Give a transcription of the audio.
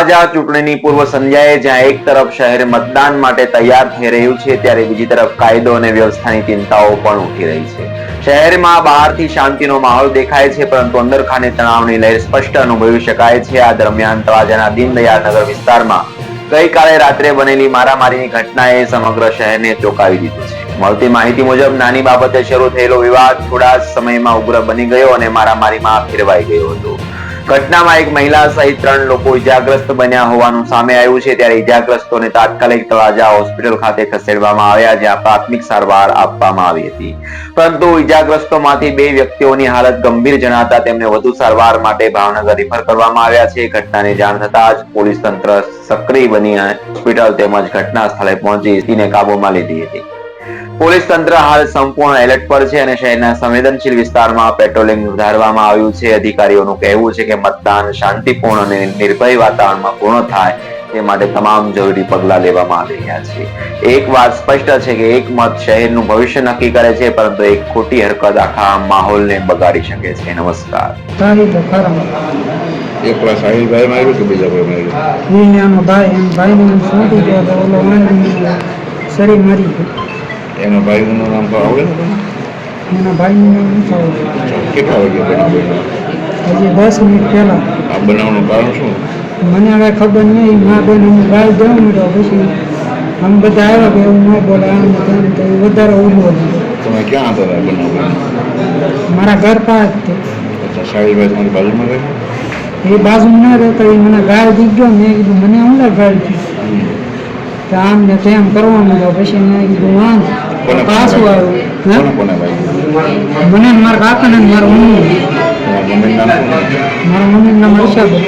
તળાજા ચૂંટણીની પૂર્વ સંધ્યાએ જ્યાં એક તરફ શહેર મતદાન માટે તૈયાર થઈ રહ્યું છે, ત્યારે બીજી તરફ કાયદો અને વ્યવસ્થાની ચિંતાઓ પણ ઉઠી રહી છે. શહેરમાં બહારથી શાંતિનો માહોલ દેખાય છે, પરંતુ અંદરખાને તણાવની લહેર સ્પષ્ટ અનુભવી શકાય છે. આ દરમિયાન તળાજાના દીનદયાળ નગર વિસ્તારમાં ગઈકાલે રાત્રે બનેલી મારામારીની ઘટનાએ સમગ્ર શહેરને ચોંકાવી દીધું છે. મળતી માહિતી મુજબ નાની બાબતે શરૂ થયેલો વિવાદ થોડા જ સમયમાં ઉગ્ર બની ગયો અને મારામારીમાં ફેરવાઈ ગયો હતો. ઘટનામાં એક મહિલા સહિત 3 લોકો ઇજાગ્રસ્ત બન્યા હોવાનું સામે આવ્યું છે. ત્યારે ઇજાગ્રસ્તોને તાત્કાલિક તળાજા હોસ્પિટલ ખાતે ખસેડવામાં આવ્યા, જ્યાં પ્રાથમિક સારવાર આપવામાં આવી હતી. પરંતુ ઇજાગ્રસ્તોમાંથી 2 વ્યક્તિઓની હાલત ગંભીર જણાતા તેમને વધુ સારવાર માટે ભાવનગર રિફર કરવામાં આવ્યા છે. ઘટનાની જાણ થતાં જ પોલીસ તંત્ર સક્રિય બની હોસ્પિટલ તેમજ ઘટના સ્થળે પહોંચી સ્થિતિને કાબૂમાં લીધી હતી. પોલીસ તંત્ર હાલ સંપૂર્ણ એલર્ટ પર છે અને શહેરના સંવેદનશીલ વિસ્તારમાં પેટ્રોલિંગ વધારવામાં આવ્યું છે. અધિકારીઓનું કહેવું છે કે મતદાન શાંતિપૂર્ણ અને નિર્ભય વાતાવરણમાં પૂર્ણ થાય તે માટે તમામ જરૂરી પગલાં લેવામાં આવી રહ્યા છે. એક વાત સ્પષ્ટ છે કે એક મત શહેરનું ભવિષ્ય નક્કી કરે છે, પરંતુ એક ખોટી હરકત આખા માહોલને બગાડી શકે છે. નમસ્કાર. એકલા સાહિલભાઈ માર્યું કે બીજા કોઈ માર્યું? એના ભાઈનું નામ તો આવડે ને? એના ભાઈનું નામ નથી આવડતું. કેટલા વાગે બનાવ બન્યો? હજી 10 મિનિટ પહેલા. આ બનાવવાનું કારણ શું? મને હવે ખબર નહીં. મા બેન હું ગાય દેવું મીઠો પછી અમે બધા આવ્યા કે એવું ન બોલે આમ તેમ તો એ વધારે ઉભો દીધો. તમે ક્યાં હતા બનાવ બન્યો? મારા ઘર પાસે જ તે. અચ્છા, સાહિલભાઈ તમારી બાજુમાં રહે? એ બાજુ ના રહેતો એ મને ગાય દીધો. મેં કીધું મને હું ગાય તો આમ ને તેમ કરવા માંડ્યો. પછી મેં કીધું વાંધ પાછું આવ્યું. કોને ભાઈ? મને મારા કાકાને મારા મમ્મી. તમારા મમ્મીનું નામ શું? મારા મમ્મીનું નામ હર્ષાબેન.